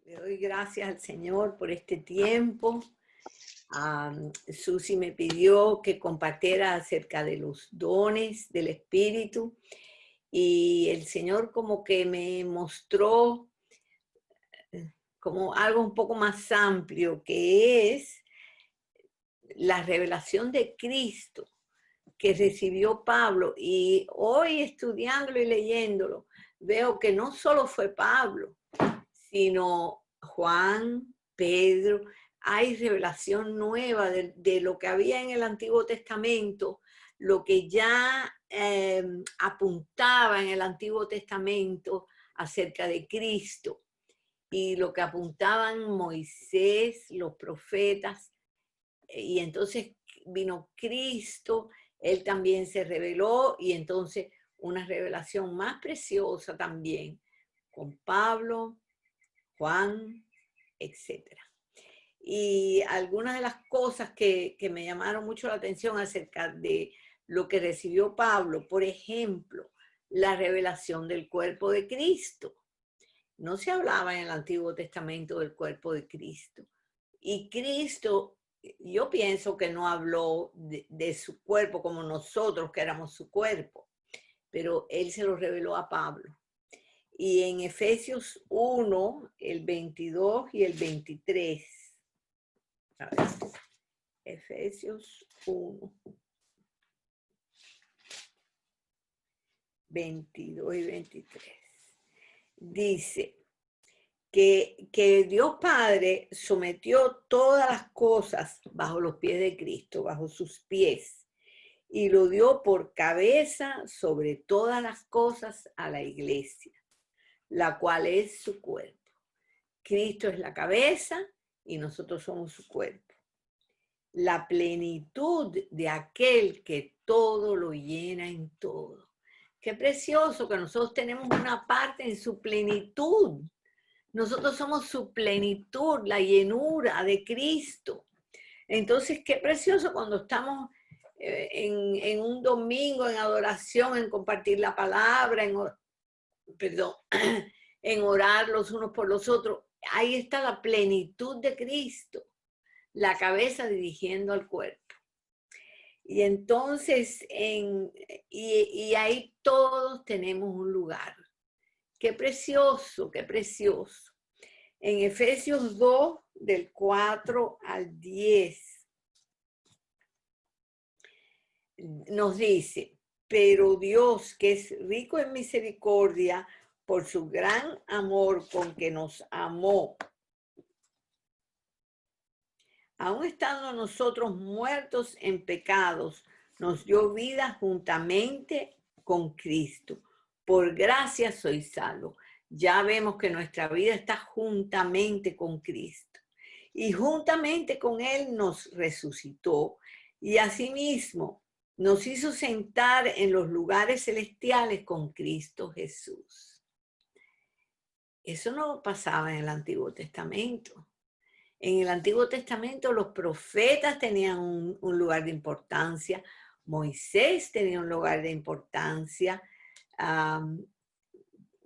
Le doy gracias al Señor por este tiempo. Susi me pidió que compartiera acerca de los dones del Espíritu y el Señor como que me mostró como algo un poco más amplio, que es la revelación de Cristo que recibió Pablo. Y hoy estudiándolo y leyéndolo, veo que no solo fue Pablo, sino Juan, Pedro. Hay revelación nueva de lo que había en el Antiguo Testamento, lo que ya apuntaba en el Antiguo Testamento acerca de Cristo y lo que apuntaban Moisés, los profetas. Y entonces vino Cristo, él también se reveló, y entonces una revelación más preciosa también con Pablo, Juan, etc. Y algunas de las cosas que me llamaron mucho la atención acerca de lo que recibió Pablo, por ejemplo, la revelación del cuerpo de Cristo. No se hablaba en el Antiguo Testamento del cuerpo de Cristo. Y Cristo, yo pienso que no habló de su cuerpo como nosotros, que éramos su cuerpo, pero él se lo reveló a Pablo. Y en Efesios 1, el 22 y el 23. A ver, Efesios 1, 22 y 23. Dice que Dios Padre sometió todas las cosas bajo los pies de Cristo, bajo sus pies, y lo dio por cabeza sobre todas las cosas a la iglesia, la cual es su cuerpo. Cristo es la cabeza y nosotros somos su cuerpo. La plenitud de aquel que todo lo llena en todo. Qué precioso que nosotros tenemos una parte en su plenitud. Nosotros somos su plenitud, la llenura de Cristo. Entonces, qué precioso cuando estamos en un domingo, en adoración, en compartir la palabra, en orar los unos por los otros. Ahí está la plenitud de Cristo, la cabeza dirigiendo al cuerpo. Y entonces, y ahí todos tenemos un lugar. Qué precioso, qué precioso. En Efesios 2, del 4 al 10, nos dice, pero Dios, que es rico en misericordia, por su gran amor con que nos amó, aun estando nosotros muertos en pecados, nos dio vida juntamente con Cristo. Por gracia sois salvos. Ya vemos que nuestra vida está juntamente con Cristo. Y juntamente con Él nos resucitó. Y asimismo nos hizo sentar en los lugares celestiales con Cristo Jesús. Eso no pasaba en el Antiguo Testamento. En el Antiguo Testamento los profetas tenían un lugar de importancia, Moisés tenía un lugar de importancia,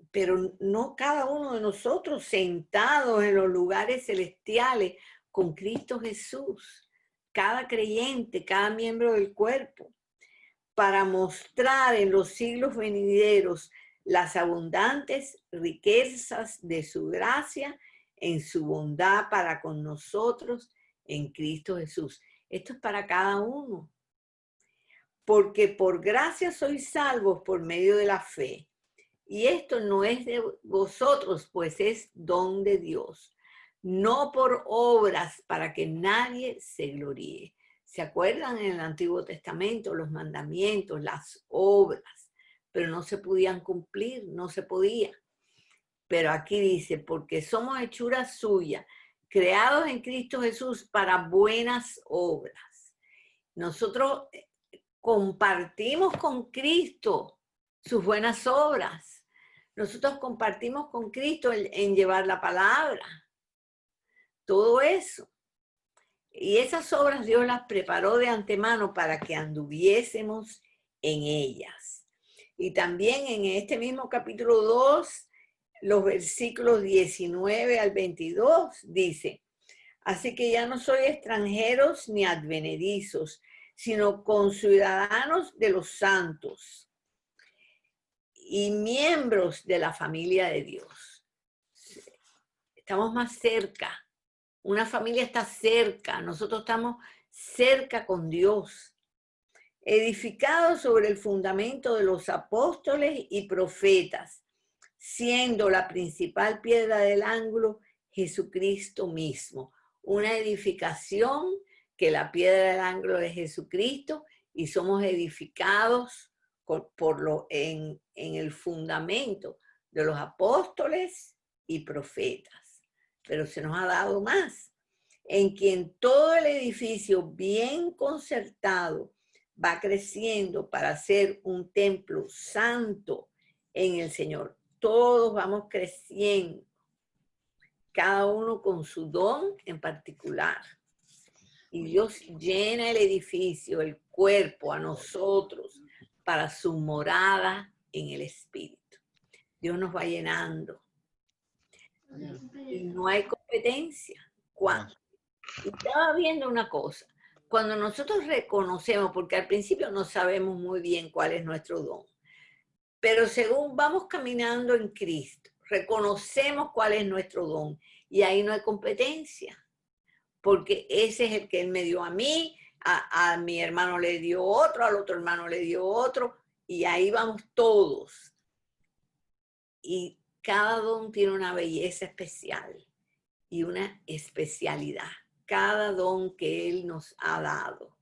pero no cada uno de nosotros sentados en los lugares celestiales con Cristo Jesús, cada creyente, cada miembro del cuerpo, para mostrar en los siglos venideros las abundantes riquezas de su gracia en su bondad para con nosotros en Cristo Jesús. Esto es para cada uno. Porque por gracia sois salvos por medio de la fe. Y esto no es de vosotros, pues es don de Dios. No por obras para que nadie se gloríe. ¿Se acuerdan en el Antiguo Testamento los mandamientos, las obras? Pero no se podían cumplir, no se podía. Pero aquí dice, porque somos hechura suya, creados en Cristo Jesús para buenas obras. Nosotros compartimos con Cristo sus buenas obras. Nosotros compartimos con Cristo en llevar la palabra. Todo eso. Y esas obras Dios las preparó de antemano para que anduviésemos en ellas. Y también en este mismo capítulo 2, los versículos 19 al 22, dice: así que ya no soy extranjeros ni advenedizos, sino conciudadanos de los santos y miembros de la familia de Dios. Estamos más cerca. Una familia está cerca. Nosotros estamos cerca con Dios. Edificados sobre el fundamento de los apóstoles y profetas, siendo la principal piedra del ángulo Jesucristo mismo. Una edificación que la piedra del ángulo de Jesucristo, y somos edificados en el fundamento de los apóstoles y profetas. Pero se nos ha dado más, en quien todo el edificio bien concertado va creciendo para ser un templo santo en el Señor. Todos vamos creciendo, cada uno con su don en particular. Y Dios llena el edificio, el cuerpo, a nosotros, para su morada en el Espíritu. Dios nos va llenando. Y no hay competencia. Y estaba viendo una cosa. Cuando nosotros reconocemos, porque al principio no sabemos muy bien cuál es nuestro don, pero según vamos caminando en Cristo, reconocemos cuál es nuestro don y ahí no hay competencia, porque ese es el que Él me dio a mí, a mi hermano le dio otro, al otro hermano le dio otro, y ahí vamos todos. Y cada don tiene una belleza especial y una especialidad, cada don que Él nos ha dado.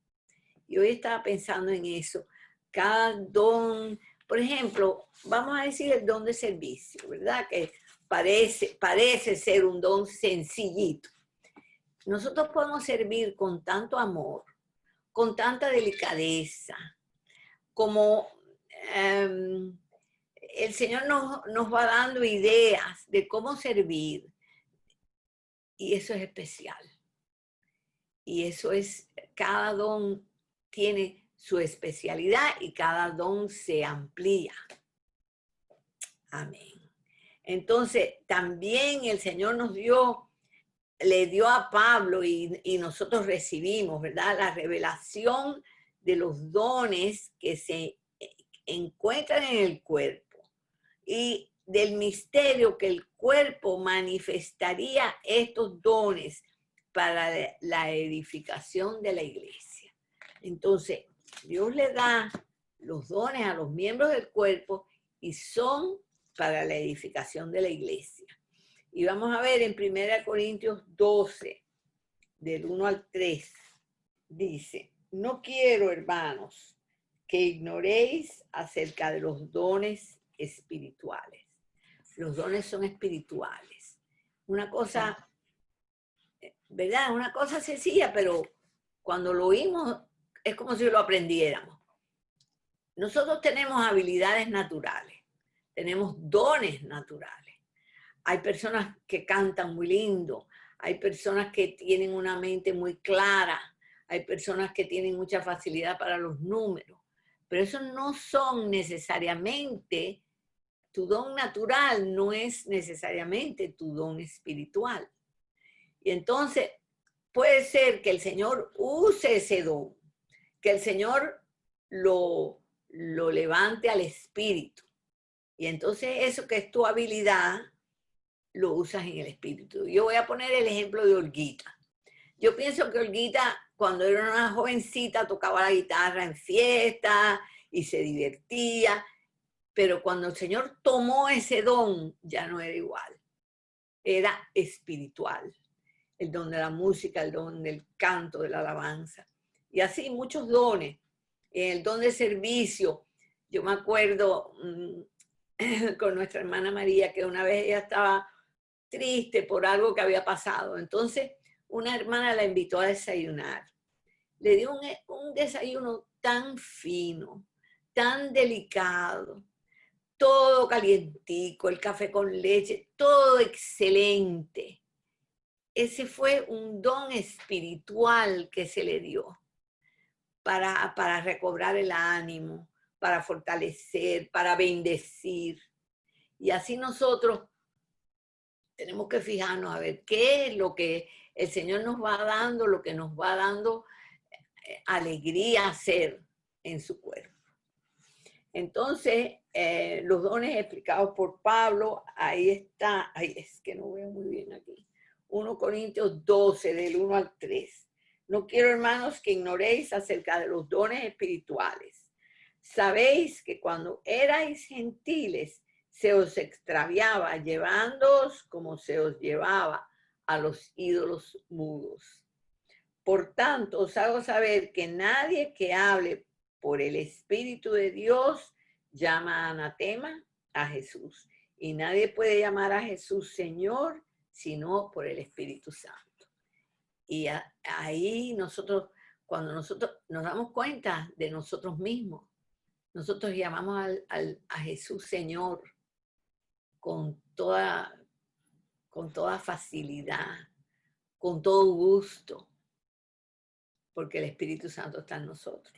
Y hoy estaba pensando en eso, cada don, por ejemplo, vamos a decir el don de servicio, ¿verdad? Que parece ser un don sencillito. Nosotros podemos servir con tanto amor, con tanta delicadeza, como el Señor nos va dando ideas de cómo servir. Y eso es especial. Y eso es, cada don tiene su especialidad y cada don se amplía. Amén. Entonces, también el Señor le dio a Pablo y nosotros recibimos, ¿verdad? La revelación de los dones que se encuentran en el cuerpo y del misterio que el cuerpo manifestaría estos dones para la edificación de la iglesia. Entonces, Dios le da los dones a los miembros del cuerpo y son para la edificación de la iglesia. Y vamos a ver en 1 Corintios 12, del 1 al 3, dice: no quiero, hermanos, que ignoréis acerca de los dones espirituales. Los dones son espirituales. Una cosa, ¿verdad? Una cosa sencilla, pero cuando lo oímos es como si lo aprendiéramos. Nosotros tenemos habilidades naturales, tenemos dones naturales. Hay personas que cantan muy lindo, hay personas que tienen una mente muy clara, hay personas que tienen mucha facilidad para los números, pero esos no son necesariamente, tu don natural no es necesariamente tu don espiritual. Y entonces puede ser que el Señor use ese don, que el Señor lo levante al espíritu. Y entonces eso que es tu habilidad, lo usas en el espíritu. Yo voy a poner el ejemplo de Olguita. Yo pienso que Olguita, cuando era una jovencita, tocaba la guitarra en fiestas y se divertía, pero cuando el Señor tomó ese don, ya no era igual. Era espiritual. El don de la música, el don del canto, de la alabanza. Y así muchos dones. El don de servicio. Yo me acuerdo con nuestra hermana María, que una vez ella estaba triste por algo que había pasado. Entonces, una hermana la invitó a desayunar. Le dio un desayuno tan fino, tan delicado, todo calientico, el café con leche, todo excelente. Ese fue un don espiritual que se le dio para recobrar el ánimo, para fortalecer, para bendecir. Y así nosotros tenemos que fijarnos a ver qué es lo que el Señor nos va dando, lo que nos va dando alegría hacer en su cuerpo. Entonces, los dones explicados por Pablo, ahí está, ay, es que no veo muy bien aquí, 1 Corintios 12, del 1 al 3. No quiero, hermanos, que ignoréis acerca de los dones espirituales. Sabéis que cuando erais gentiles, se os extraviaba, llevándoos como se os llevaba a los ídolos mudos. Por tanto, os hago saber que nadie que hable por el Espíritu de Dios llama anatema a Jesús. Y nadie puede llamar a Jesús Señor sino por el Espíritu Santo. Y ahí nosotros, cuando nosotros nos damos cuenta de nosotros mismos, nosotros llamamos a Jesús Señor con toda facilidad, con todo gusto, porque el Espíritu Santo está en nosotros.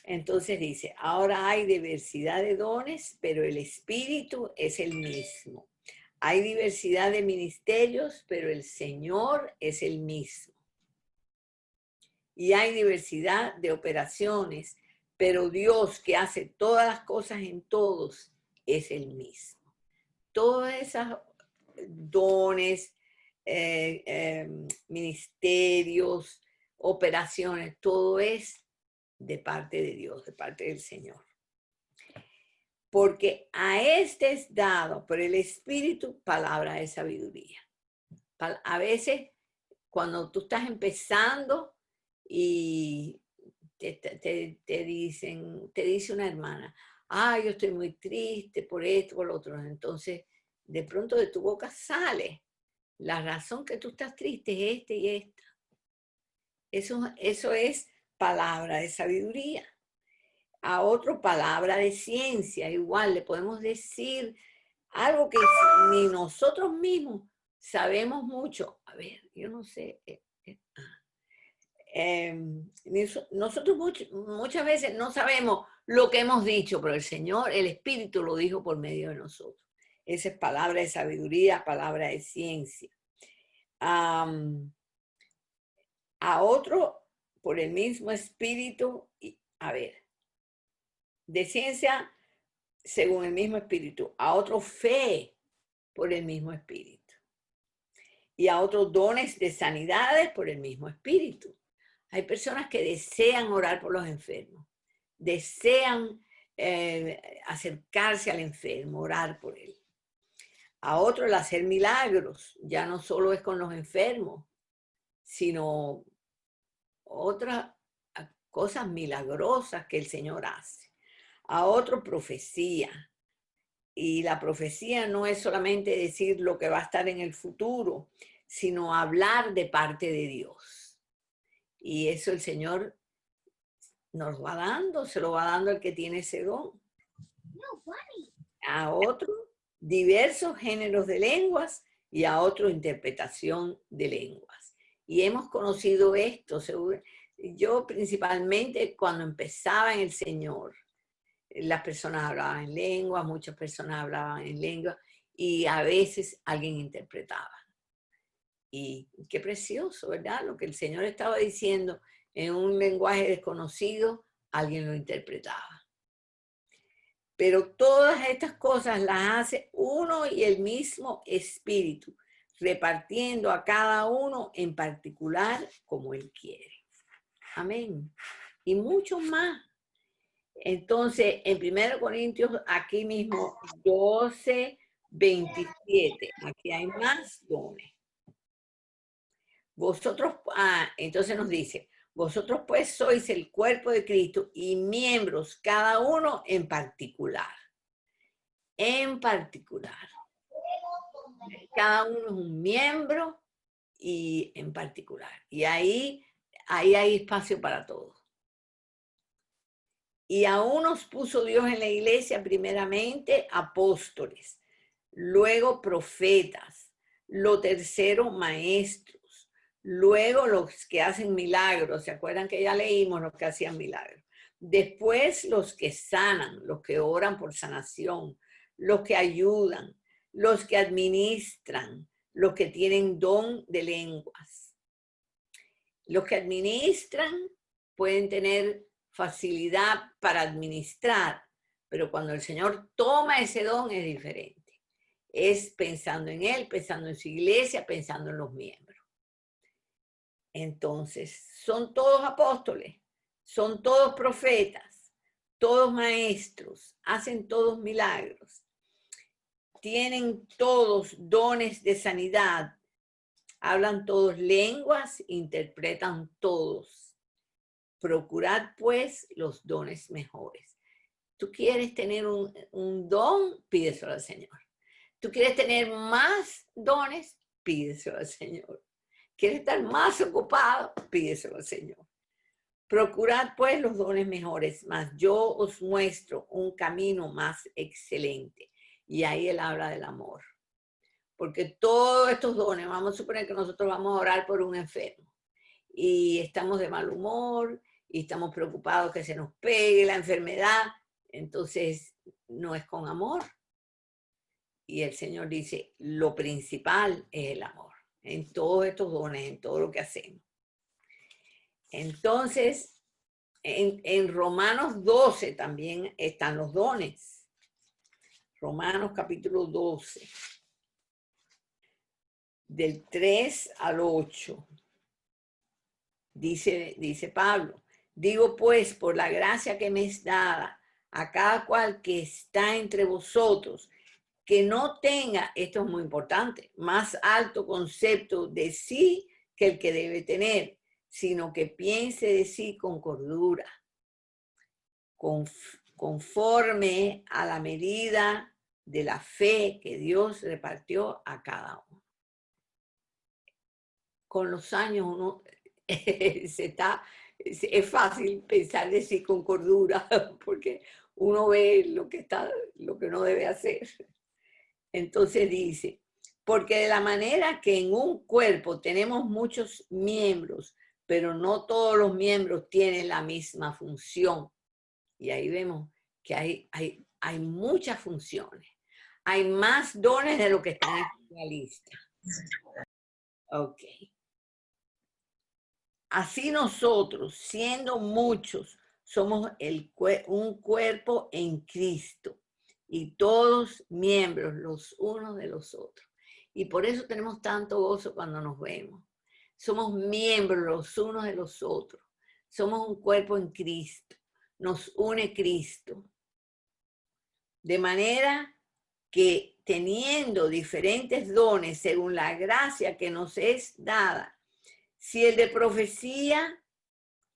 Entonces dice, ahora hay diversidad de dones, pero el Espíritu es el mismo. Hay diversidad de ministerios, pero el Señor es el mismo. Y hay diversidad de operaciones, pero Dios que hace todas las cosas en todos es el mismo. Todas esas dones, ministerios, operaciones, todo es de parte de Dios, de parte del Señor. Porque a este es dado por el Espíritu palabra de sabiduría. A veces, cuando tú estás empezando y te dice una hermana, yo estoy muy triste por esto, por lo otro. Entonces, de pronto de tu boca sale la razón que tú estás triste es esta y esta. Eso es palabra de sabiduría. A otro palabra de ciencia, igual le podemos decir algo que ni nosotros mismos sabemos mucho. A ver, yo no sé. Nosotros muchas veces no sabemos lo que hemos dicho, pero el Señor, el Espíritu lo dijo por medio de nosotros. Esa es palabra de sabiduría, palabra de ciencia. A otro por el mismo Espíritu, a ver, de ciencia según el mismo Espíritu, a otro fe por el mismo Espíritu y a otros dones de sanidades por el mismo Espíritu. Hay personas que desean orar por los enfermos, desean acercarse al enfermo, orar por él. A otro el hacer milagros, ya no solo es con los enfermos, sino otras cosas milagrosas que el Señor hace. A otro profecía. Y la profecía no es solamente decir lo que va a estar en el futuro, sino hablar de parte de Dios. Y eso el Señor nos va dando, se lo va dando el que tiene ese don. A otro, diversos géneros de lenguas y a otro, interpretación de lenguas. Y hemos conocido esto, yo principalmente cuando empezaba en el Señor, las personas hablaban en lenguas, muchas personas hablaban en lenguas y a veces alguien interpretaba. Y qué precioso, ¿verdad? Lo que el Señor estaba diciendo en un lenguaje desconocido, alguien lo interpretaba. Pero todas estas cosas las hace uno y el mismo Espíritu, repartiendo a cada uno en particular como Él quiere. Amén. Y mucho más. Entonces, en 1 Corintios, aquí mismo, 12, 27, aquí hay más dones. Vosotros, entonces nos dice, vosotros pues sois el cuerpo de Cristo y miembros, cada uno en particular. En particular. Cada uno es un miembro y en particular. Y ahí hay espacio para todos. Y a unos puso Dios en la iglesia primeramente apóstoles, luego profetas, lo tercero maestros, luego los que hacen milagros, ¿se acuerdan que ya leímos los que hacían milagros? Después los que sanan, los que oran por sanación, los que ayudan, los que administran, los que tienen don de lenguas. Los que administran pueden tener facilidad para administrar, pero cuando el Señor toma ese don es diferente. Es pensando en Él, pensando en su iglesia, pensando en los miembros. Entonces, son todos apóstoles, son todos profetas, todos maestros, hacen todos milagros, tienen todos dones de sanidad, hablan todos lenguas, interpretan todos. Procurad pues los dones mejores. ¿Tú quieres tener un don? Pídeselo al Señor. ¿Tú quieres tener más dones? Pídeselo al Señor. ¿Quieres estar más ocupado? Pídeselo al Señor. Procurad pues los dones mejores, mas yo os muestro un camino más excelente. Y ahí él habla del amor. Porque todos estos dones, vamos a suponer que nosotros vamos a orar por un enfermo y estamos de mal humor y estamos preocupados que se nos pegue la enfermedad, entonces no es con amor. Y el Señor dice, lo principal es el amor, en todos estos dones, en todo lo que hacemos. Entonces, en Romanos 12 también están los dones. Romanos capítulo 12, del 3 al 8. Dice Pablo, digo pues, por la gracia que me es dada a cada cual que está entre vosotros, que no tenga, esto es muy importante, más alto concepto de sí que el que debe tener, sino que piense de sí con cordura, conforme a la medida de la fe que Dios repartió a cada uno. Con los años uno es fácil pensar de sí con cordura, porque uno ve lo que no debe hacer. Entonces dice, porque de la manera que en un cuerpo tenemos muchos miembros, pero no todos los miembros tienen la misma función. Y ahí vemos que hay muchas funciones. Hay más dones de lo que están en la lista. Ok. Así nosotros, siendo muchos, somos un cuerpo en Cristo y todos miembros los unos de los otros. Y por eso tenemos tanto gozo cuando nos vemos. Somos miembros los unos de los otros. Somos un cuerpo en Cristo. Nos une Cristo. De manera que teniendo diferentes dones según la gracia que nos es dada, si el de profecía,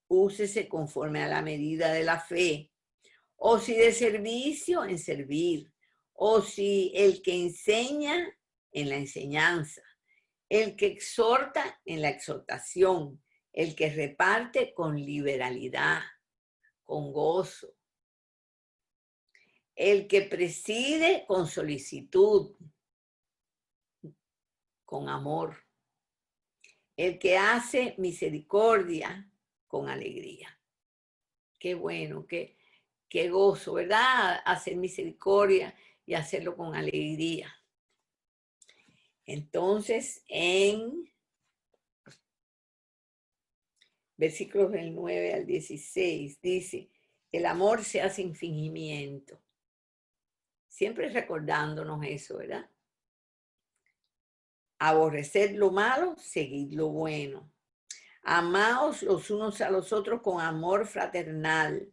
úsese conforme a la medida de la fe. O si de servicio, en servir. O si el que enseña, en la enseñanza. El que exhorta, en la exhortación. El que reparte, con liberalidad, con gozo. El que preside, con solicitud, con amor. El que hace misericordia, con alegría. Qué bueno, qué gozo, ¿verdad? Hacer misericordia y hacerlo con alegría. Entonces, en versículos del 9 al 16, dice, el amor se hace sin fingimiento. Siempre recordándonos eso, ¿verdad? Aborreced lo malo, seguid lo bueno. Amaos los unos a los otros con amor fraternal.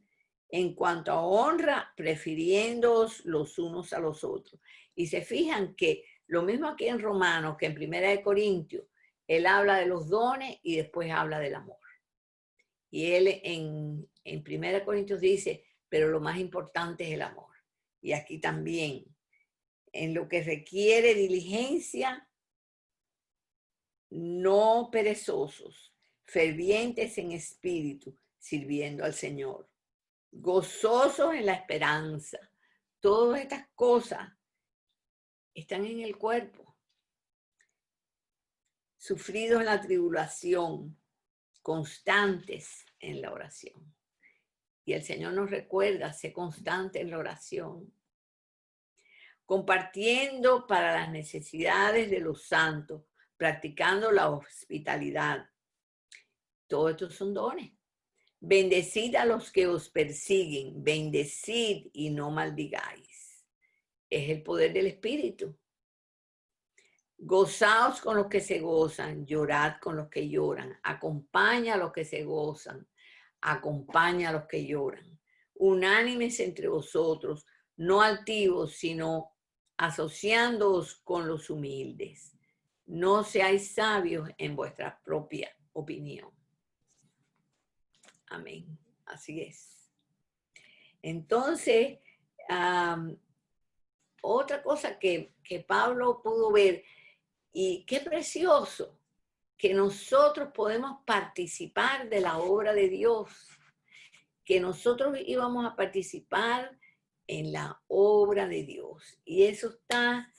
En cuanto a honra, prefiriéndoos los unos a los otros. Y se fijan que lo mismo aquí en Romanos que en Primera de Corintios, él habla de los dones y después habla del amor. Y él en Primera de Corintios dice, pero lo más importante es el amor. Y aquí también, en lo que requiere diligencia, no perezosos, fervientes en espíritu, sirviendo al Señor, gozosos en la esperanza. Todas estas cosas están en el cuerpo. Sufridos en la tribulación, constantes en la oración. Y el Señor nos recuerda, sé constante en la oración. compartiendo para las necesidades de los santos, practicando la hospitalidad. Todos estos son dones. Bendecid a los que os persiguen, bendecid y no maldigáis. Es el poder del Espíritu. Gozaos con los que se gozan, llorad con los que lloran, acompaña a los que se gozan, acompaña a los que lloran. Unánimes entre vosotros, no altivos, sino asociándoos con los humildes. No seáis sabios en vuestra propia opinión. Amén. Así es. Entonces, otra cosa que Pablo pudo ver, y qué precioso, que nosotros podemos participar de la obra de Dios, que nosotros íbamos a participar en la obra de Dios. Y eso está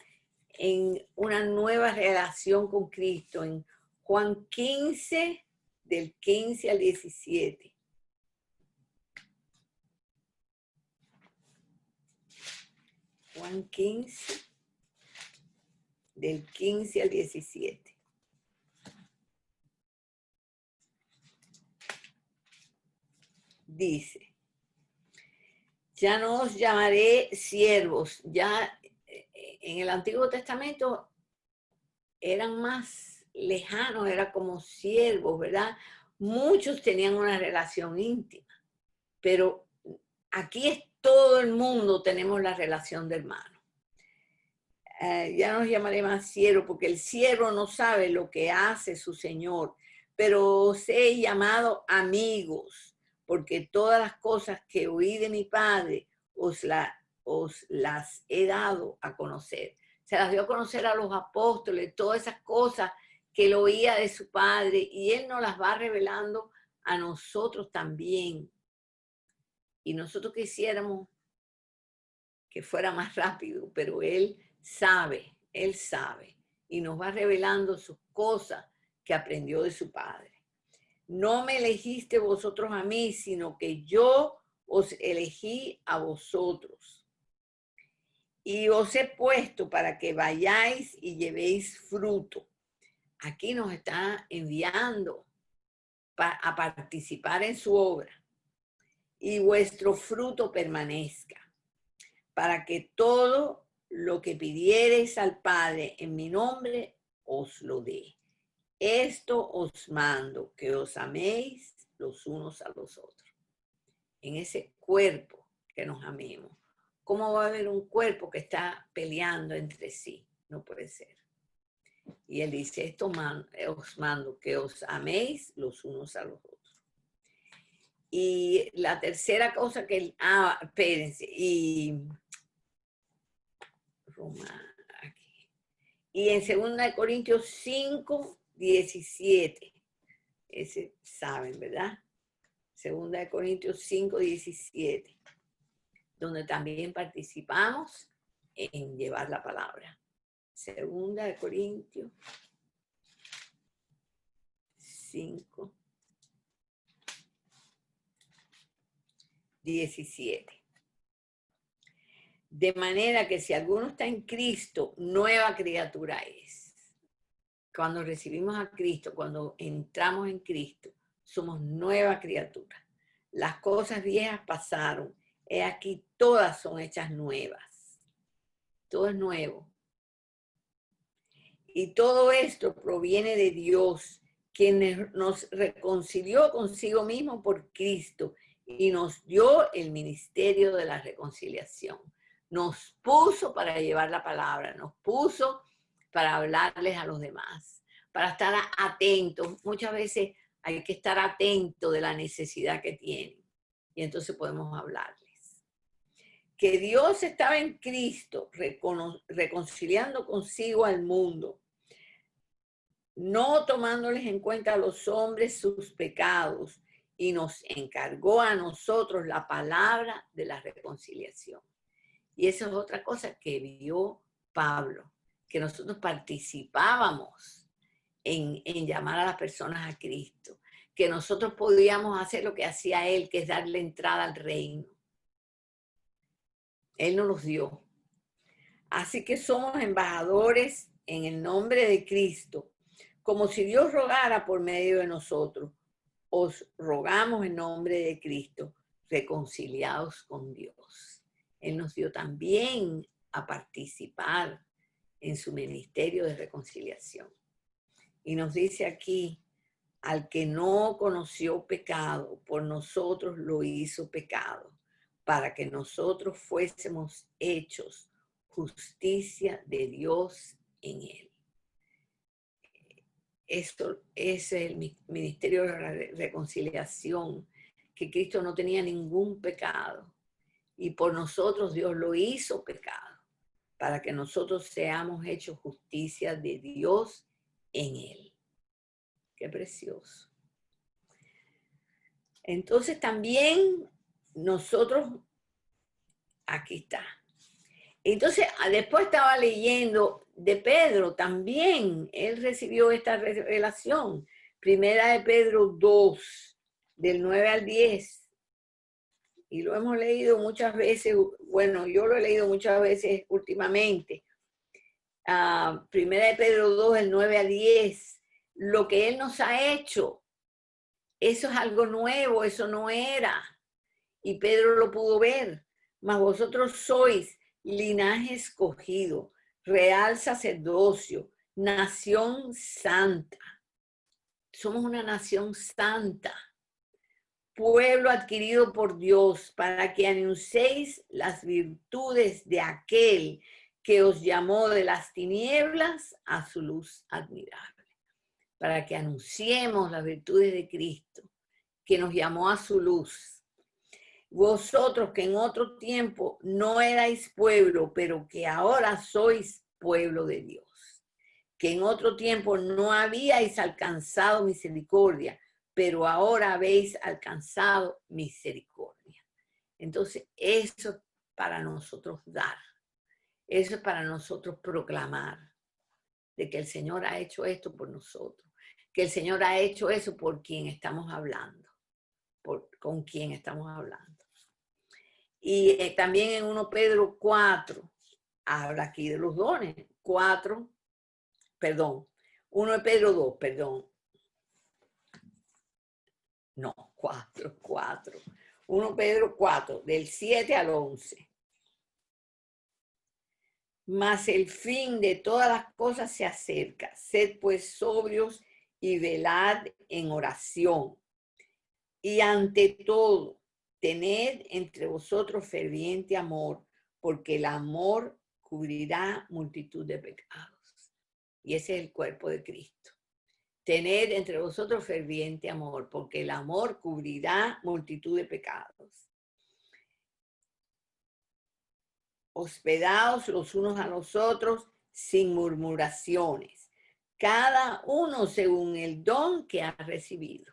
en una nueva relación con Cristo, en Juan 15, del 15 al 17. Juan 15, del 15 al 17. Dice, ya no os llamaré siervos. Ya en el Antiguo Testamento eran más lejanos, era como siervos, ¿verdad? Muchos tenían una relación íntima, pero aquí es todo el mundo tenemos la relación de hermano. Ya no os llamaré más siervo, porque el siervo no sabe lo que hace su señor, pero os he llamado amigos, porque todas las cosas que oí de mi Padre os las he dado a conocer. Se las dio a conocer a los apóstoles, todas esas cosas que él oía de su Padre, y él nos las va revelando a nosotros también. Y nosotros quisiéramos que fuera más rápido, pero él sabe, y nos va revelando sus cosas que aprendió de su Padre. No me elegiste vosotros a mí, sino que yo os elegí a vosotros. Y os he puesto para que vayáis y llevéis fruto. Aquí nos está enviando a participar en su obra. Y vuestro fruto permanezca, para que todo lo que pidiereis al Padre en mi nombre os lo dé. Esto os mando, que os améis los unos a los otros. En ese cuerpo que nos amemos. ¿Cómo va a haber un cuerpo que está peleando entre sí? No puede ser. Y él dice, esto os mando, que os améis los unos a los otros. Y la tercera cosa que él, espérense, y aquí. Y en 2 Corintios 5, 17. Ese saben, ¿verdad? 2 Corintios 5, 17. Donde también participamos en llevar la palabra. 2 Corintios 5, 17. De manera que si alguno está en Cristo, nueva criatura es. Cuando recibimos a Cristo, cuando entramos en Cristo, somos nueva criatura. Las cosas viejas pasaron. He aquí, todas son hechas nuevas. Todo es nuevo. Y todo esto proviene de Dios, quien nos reconcilió consigo mismo por Cristo y nos dio el ministerio de la reconciliación. Nos puso para llevar la palabra, nos puso para hablarles a los demás, para estar atentos. Muchas veces hay que estar atento de la necesidad que tienen y entonces podemos hablarles. Que Dios estaba en Cristo reconciliando consigo al mundo, no tomándoles en cuenta a los hombres sus pecados, y nos encargó a nosotros la palabra de la reconciliación. Y esa es otra cosa que vio Pablo, que nosotros participábamos en llamar a las personas a Cristo, que nosotros podíamos hacer lo que hacía él, que es darle entrada al reino. Él nos los dio. Así que somos embajadores en el nombre de Cristo, como si Dios rogara por medio de nosotros. Os rogamos en nombre de Cristo, reconciliados con Dios. Él nos dio también a participar en su ministerio de reconciliación. Y nos dice aquí, al que no conoció pecado, por nosotros lo hizo pecado, para que nosotros fuésemos hechos justicia de Dios en él. Esto es el ministerio de la reconciliación, que Cristo no tenía ningún pecado y por nosotros Dios lo hizo pecado, para que nosotros seamos hechos justicia de Dios en él. Qué precioso. Entonces también nosotros, aquí está. Entonces después estaba leyendo de Pedro también, él recibió esta revelación. Primera de Pedro 2, del 9 al 10. Y lo hemos leído muchas veces, bueno, yo lo he leído muchas veces últimamente. Primera de Pedro 2, del 9 al 10. Lo que él nos ha hecho, eso es algo nuevo, eso no era. Y Pedro lo pudo ver. Mas vosotros sois linaje escogido, real sacerdocio, nación santa. Somos una nación santa, pueblo adquirido por Dios, para que anunciéis las virtudes de aquel que os llamó de las tinieblas a su luz admirable. Para que anunciemos las virtudes de Cristo, que nos llamó a su luz. Vosotros que en otro tiempo no erais pueblo, pero que ahora sois pueblo de Dios. Que en otro tiempo no habíais alcanzado misericordia, pero ahora habéis alcanzado misericordia. Entonces, eso es para nosotros dar. Eso es para nosotros proclamar de que el Señor ha hecho esto por nosotros. Que el Señor ha hecho eso por quien estamos hablando. Con quien estamos hablando. Y también en 1 Pedro 4, habla aquí de los dones. 1 Pedro 2, perdón. No, 4. 1 Pedro 4, del 7 al 11. Mas el fin de todas las cosas se acerca. Sed pues sobrios y velad en oración. Y ante todo, tened entre vosotros ferviente amor, porque el amor cubrirá multitud de pecados. Y ese es el cuerpo de Cristo. Tened entre vosotros ferviente amor, porque el amor cubrirá multitud de pecados. Hospedaos los unos a los otros sin murmuraciones, cada uno según el don que ha recibido.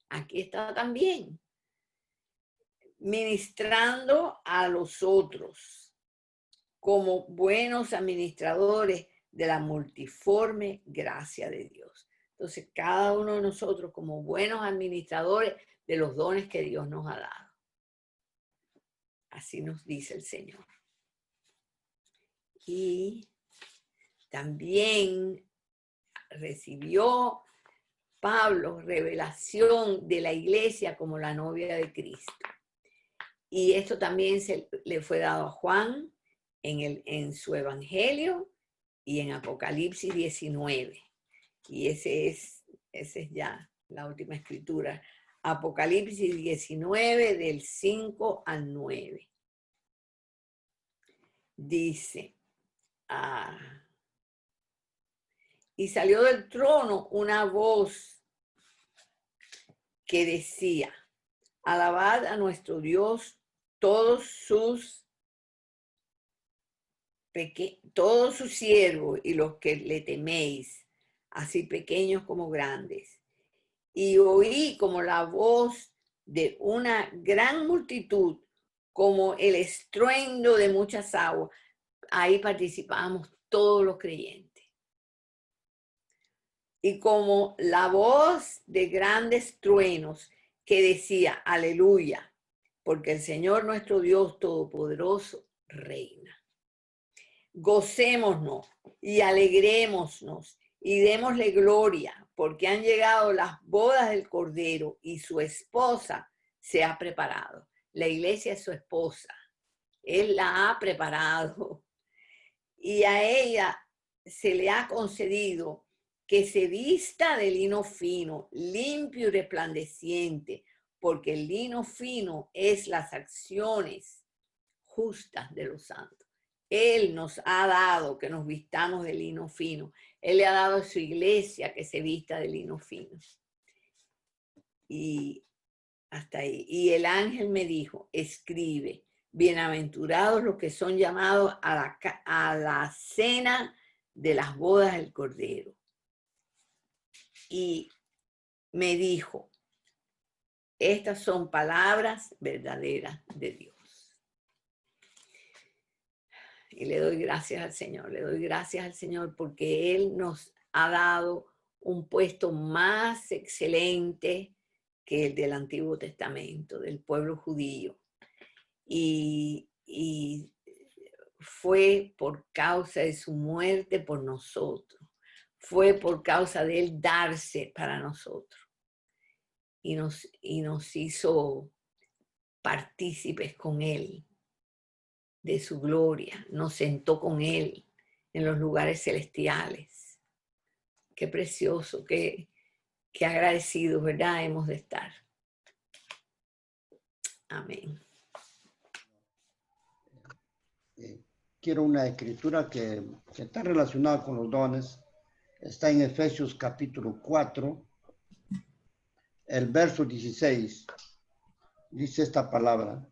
Aquí está también. Ministrando a los otros como buenos administradores de la multiforme gracia de Dios. Entonces, cada uno de nosotros como buenos administradores de los dones que Dios nos ha dado. Así nos dice el Señor. Y también recibió Pablo revelación de la iglesia como la novia de Cristo. Y esto también le fue dado a Juan en su evangelio y en Apocalipsis 19. Y ese es ya la última escritura. Apocalipsis 19 del 5 al 9. Dice, y salió del trono una voz que decía, alabad a nuestro Dios todos sus siervos y los que le teméis, así pequeños como grandes. Y oí como la voz de una gran multitud, como el estruendo de muchas aguas. Ahí participábamos todos los creyentes. Y como la voz de grandes truenos que decía, aleluya, porque el Señor nuestro Dios Todopoderoso reina. Gocémonos y alegrémonos y démosle gloria, porque han llegado las bodas del Cordero y su esposa se ha preparado. La iglesia es su esposa. Él la ha preparado y a ella se le ha concedido que se vista de lino fino, limpio y resplandeciente, porque el lino fino es las acciones justas de los santos. Él nos ha dado que nos vistamos de lino fino. Él le ha dado a su iglesia que se vista de lino fino. Y hasta ahí. Y el ángel me dijo, escribe, bienaventurados los que son llamados a la cena de las bodas del Cordero. Y me dijo, estas son palabras verdaderas de Dios. Y le doy gracias al Señor porque Él nos ha dado un puesto más excelente que el del Antiguo Testamento, del pueblo judío. Y fue por causa de su muerte por nosotros. Fue por causa de Él darse para nosotros. Y nos hizo partícipes con Él de su gloria, nos sentó con Él en los lugares celestiales. Qué precioso, qué agradecidos, ¿verdad? Hemos de estar. Amén. Quiero una escritura que está relacionada con los dones. Está en Efesios capítulo 4, el verso 16. Dice esta palabra: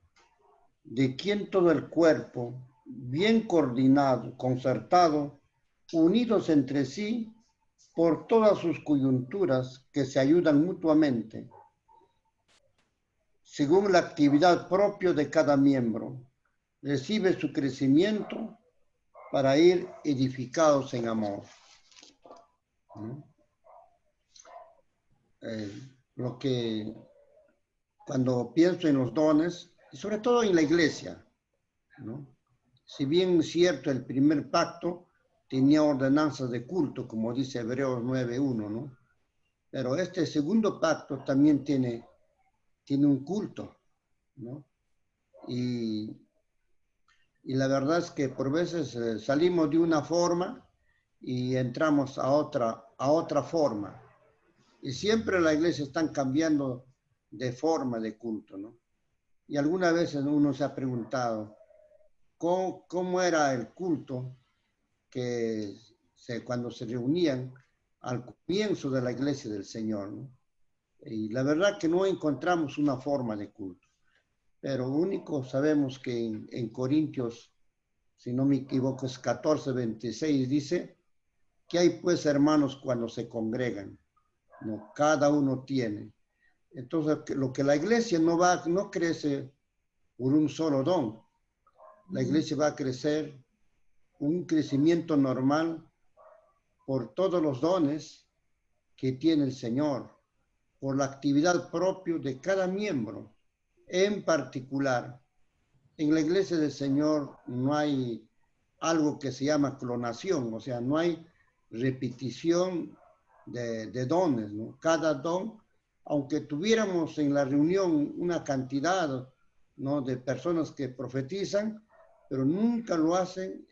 de quien todo el cuerpo, bien coordinado, concertado, unidos entre sí, por todas sus coyunturas que se ayudan mutuamente, según la actividad propia de cada miembro, recibe su crecimiento para ir edificados en amor. Lo que, cuando pienso en los dones, y sobre todo en la iglesia, ¿no? Si bien es cierto, el primer pacto tenía ordenanzas de culto, como dice Hebreos 9:1, ¿no? Pero este segundo pacto también tiene un culto, ¿no? Y la verdad es que por veces salimos de una forma y entramos a otra forma. Y siempre la iglesia están cambiando de forma de culto, ¿no? Y algunas veces uno se ha preguntado, ¿cómo era el culto cuando se reunían al comienzo de la iglesia del Señor, ¿no? Y la verdad que no encontramos una forma de culto. Pero único sabemos que en Corintios, si no me equivoco, es 14:26, dice que hay pues hermanos cuando se congregan, ¿no? Cada uno tiene. Entonces, lo que la iglesia no crece por un solo don. La iglesia va a crecer un crecimiento normal por todos los dones que tiene el Señor, por la actividad propia de cada miembro. En particular, en la iglesia del Señor no hay algo que se llama clonación, o sea, no hay repetición de dones, ¿no? Cada don, aunque tuviéramos en la reunión una cantidad, ¿no?, de personas que profetizan, pero nunca lo hacen,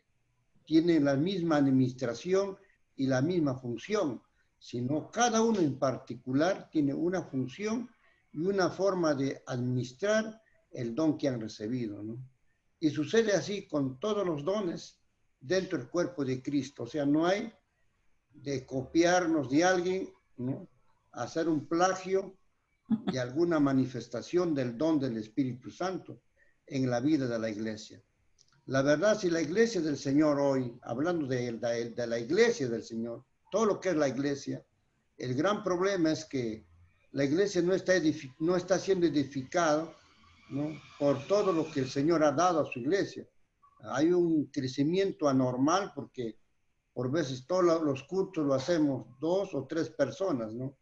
tienen la misma administración y la misma función, sino cada uno en particular tiene una función y una forma de administrar el don que han recibido, ¿no? Y sucede así con todos los dones dentro del cuerpo de Cristo. O sea, no hay de copiarnos de alguien, ¿no?, hacer un plagio de alguna manifestación del don del Espíritu Santo en la vida de la iglesia. La verdad, si la iglesia del Señor hoy, hablando de la iglesia del Señor, todo lo que es la iglesia, el gran problema es que la iglesia no está siendo edificada, ¿no?, por todo lo que el Señor ha dado a su iglesia. Hay un crecimiento anormal porque por veces todos los cultos lo hacemos 2 o 3 personas, ¿no?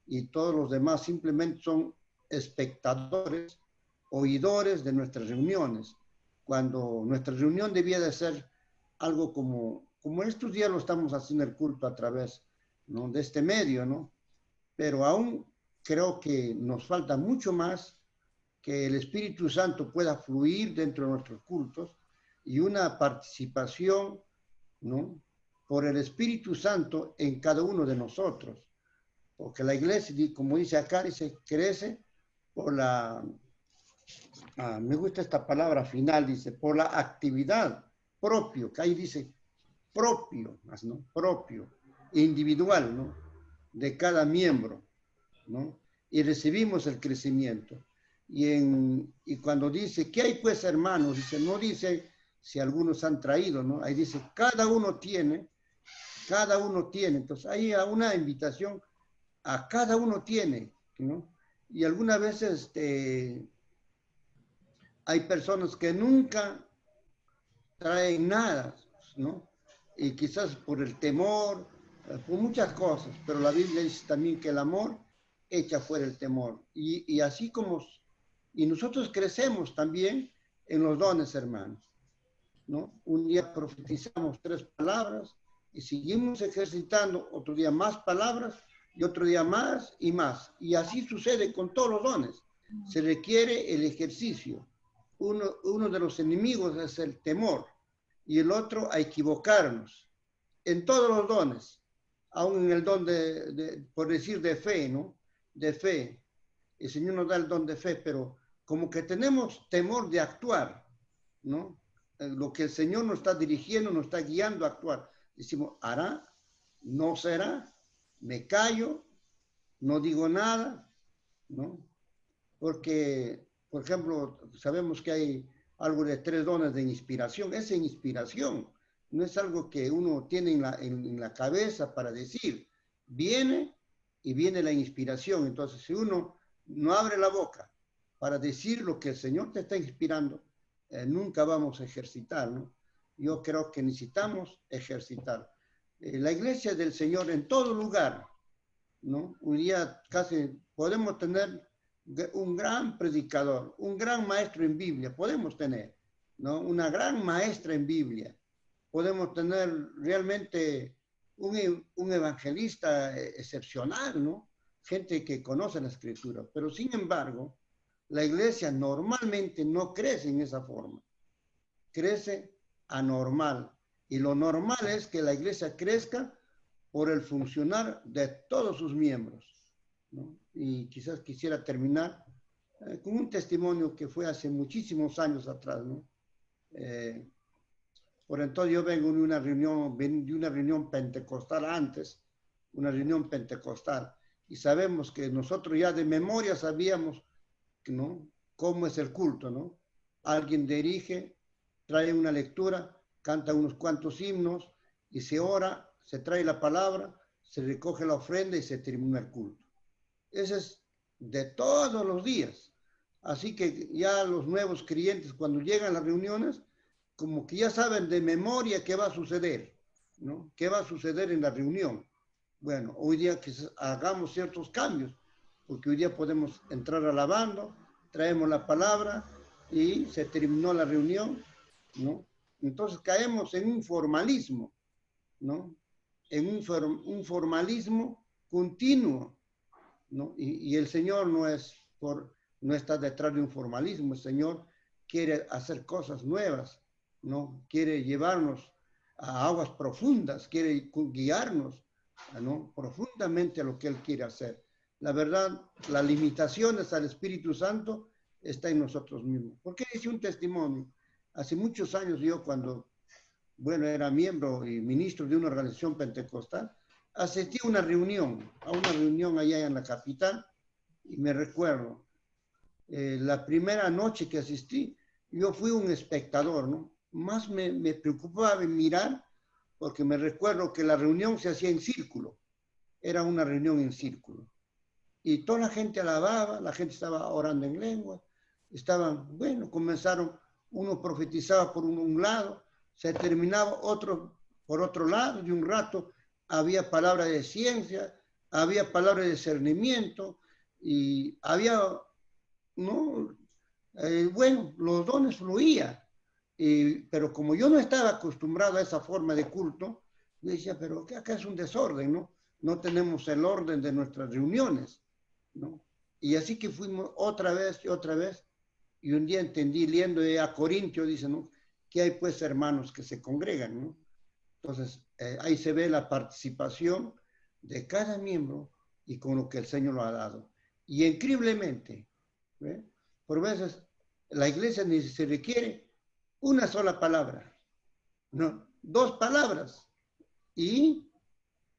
Y todos los demás simplemente son espectadores, oidores de nuestras reuniones, cuando nuestra reunión debía de ser algo como estos días lo estamos haciendo el culto a través, ¿no?, de este medio, ¿no? Pero aún creo que nos falta mucho más que el Espíritu Santo pueda fluir dentro de nuestros cultos y una participación, ¿no?, por el Espíritu Santo en cada uno de nosotros. Porque la iglesia, como dice acá, dice, crece por me gusta esta palabra final, dice, por la actividad propio, que ahí dice propio, ¿no?, propio, individual, ¿no?, de cada miembro, ¿no? Y recibimos el crecimiento. Y cuando dice, ¿qué hay pues, hermanos? Dice, no dice si algunos han traído, ¿no? Ahí dice, cada uno tiene. Entonces, hay una invitación a cada uno tiene, ¿no? Y algunas veces hay personas que nunca traen nada, ¿no? Y quizás por el temor, por muchas cosas, pero la Biblia dice también que el amor echa fuera el temor. Y así como, y nosotros crecemos también en los dones, hermanos, ¿no? Un día profetizamos 3 palabras y seguimos ejercitando, otro día más palabras y otro día más y más. Y así sucede con todos los dones. Se requiere el ejercicio. Uno de los enemigos es el temor y el otro a equivocarnos. En todos los dones, aún en el don por decir, de fe, ¿no? De fe. El Señor nos da el don de fe, pero como que tenemos temor de actuar, ¿no? Lo que el Señor nos está dirigiendo, nos está guiando a actuar. Decimos, ¿hará? ¿No será? ¿Me callo? ¿No digo nada? ¿No? Porque, por ejemplo, sabemos que hay algo de 3 dones de inspiración. Esa inspiración no es algo que uno tiene en la cabeza para decir. Viene y viene la inspiración. Entonces, si uno no abre la boca para decir lo que el Señor te está inspirando, nunca vamos a ejercitar, ¿no? Yo creo que necesitamos ejercitar. La iglesia del Señor en todo lugar, ¿no? Un día casi podemos tener un gran predicador, un gran maestro en Biblia, podemos tener, ¿no? Una gran maestra en Biblia. Podemos tener realmente un evangelista excepcional, ¿no? Gente que conoce la Escritura. Pero sin embargo, la iglesia normalmente no crece en esa forma. Crece anormal. Y lo normal es que la iglesia crezca por el funcionar de todos sus miembros, ¿no? Y quizás quisiera terminar con un testimonio que fue hace muchísimos años atrás, ¿no? Por entonces yo vengo de una reunión pentecostal antes, una reunión pentecostal, y sabemos que nosotros ya de memoria sabíamos, ¿no?, cómo es el culto, ¿no? Alguien dirige, trae una lectura, canta unos cuantos himnos, y se ora, se trae la palabra, se recoge la ofrenda y se termina el culto. Ese es de todos los días. Así que ya los nuevos creyentes, cuando llegan a las reuniones, como que ya saben de memoria qué va a suceder, ¿no? ¿Qué va a suceder en la reunión? Bueno, hoy día que hagamos ciertos cambios, porque hoy día podemos entrar alabando, traemos la palabra y se terminó la reunión, ¿no? Entonces caemos en un formalismo, ¿no? En un formalismo continuo, ¿no? Y el Señor no está detrás de un formalismo. El Señor quiere hacer cosas nuevas, ¿no? Quiere llevarnos a aguas profundas, quiere guiarnos, ¿no?, profundamente a lo que Él quiere hacer. La verdad, las limitaciones al Espíritu Santo está en nosotros mismos. ¿Por qué hice un testimonio? Hace muchos años yo, cuando, bueno, era miembro y ministro de una organización pentecostal, asistí a una reunión allá en la capital, y me recuerdo, la primera noche que asistí, yo fui un espectador, ¿no? Más me preocupaba en mirar, porque me recuerdo que la reunión se hacía en círculo, era una reunión en círculo, y toda la gente alababa, la gente estaba orando en lengua, comenzaron, uno profetizaba por un lado, se terminaba otro por otro lado, y un rato había palabra de ciencia, había palabra de discernimiento, y había, ¿no? Los dones fluían, Pero como yo no estaba acostumbrado a esa forma de culto, yo decía, pero acá es un desorden, ¿no? No tenemos el orden de nuestras reuniones, ¿no? Y así que fuimos otra vez y otra vez, y un día entendí, leyendo a Corintio, dice, ¿no? Que hay pues hermanos que se congregan, ¿no? Entonces, ahí se ve la participación de cada miembro y con lo que el Señor lo ha dado. Y increíblemente, ¿ve? Por veces la iglesia ni se requiere una sola palabra, no, 2 palabras, y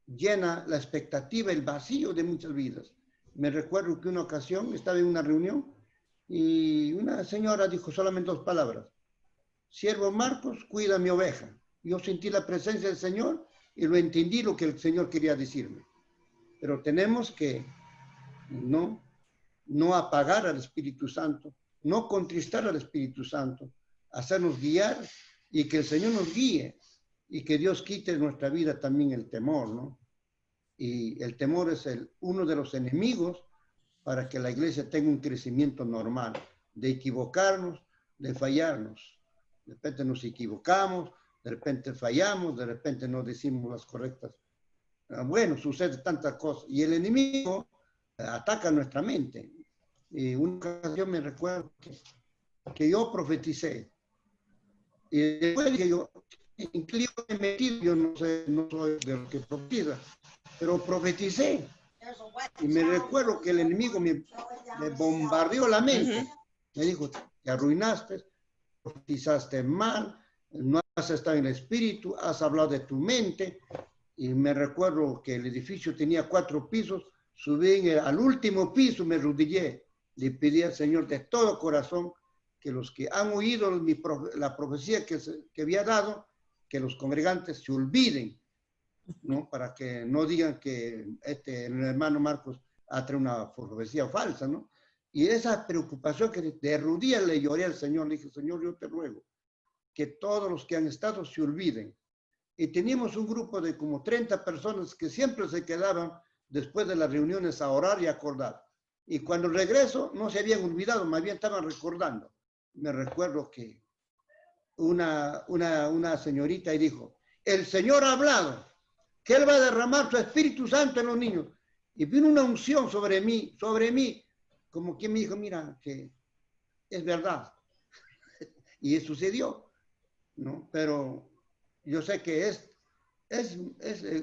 llena la expectativa, el vacío de muchas vidas. Me recuerdo que una ocasión estaba en una reunión y una señora dijo solamente 2 palabras: siervo Marcos, cuida mi oveja. Yo sentí la presencia del Señor y lo entendí lo que el Señor quería decirme. Pero tenemos que no apagar al Espíritu Santo, no contristar al Espíritu Santo, hacernos guiar y que el Señor nos guíe y que Dios quite de nuestra vida también el temor, ¿no? Y el temor es uno de los enemigos para que la iglesia tenga un crecimiento normal, de equivocarnos, de fallarnos. De repente nos equivocamos, de repente fallamos, de repente no decimos las correctas. Bueno, sucede tantas cosas. Y el enemigo ataca nuestra mente. Y una ocasión me recuerdo que yo profeticé. Y después que yo, incluso he metido, yo no sé, no soy de los que profetiza, pero profeticé. Y me recuerdo que el enemigo me bombardeó la mente. Me dijo, te arruinaste, profetizaste mal, no has estado en el espíritu, has hablado de tu mente. Y me recuerdo que el edificio tenía 4 pisos, subí al último piso, me arrodillé, le pedí al Señor de todo corazón que los que han oído la profecía que había dado, que los congregantes se olviden, ¿no? Para que no digan que el hermano Marcos ha traído una profecía falsa, ¿no? Y esa preocupación que de rodillas le lloré al Señor, le dije, Señor, yo te ruego que todos los que han estado se olviden. Y teníamos un grupo de como 30 personas que siempre se quedaban después de las reuniones a orar y a acordar. Y cuando regreso no se habían olvidado, más bien estaban recordando. Me recuerdo que una señorita y dijo, el Señor ha hablado, que Él va a derramar su Espíritu Santo en los niños. Y vino una unción sobre mí, como quien me dijo, mira, que es verdad. Y sucedió, ¿no? Pero yo sé que es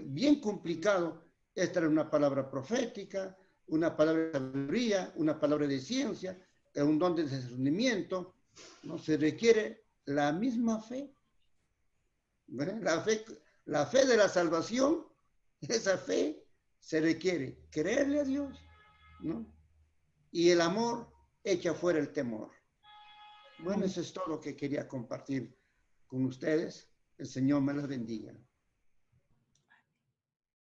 bien complicado. Esta era una palabra profética, una palabra de sabiduría, una palabra de ciencia, un don de discernimiento. ¿No? Se requiere la misma fe, ¿verdad? La fe de la salvación, esa fe se requiere creerle a Dios, ¿no? Y el amor echa fuera el temor. Bueno, eso es todo lo que quería compartir con ustedes. El Señor me los bendiga.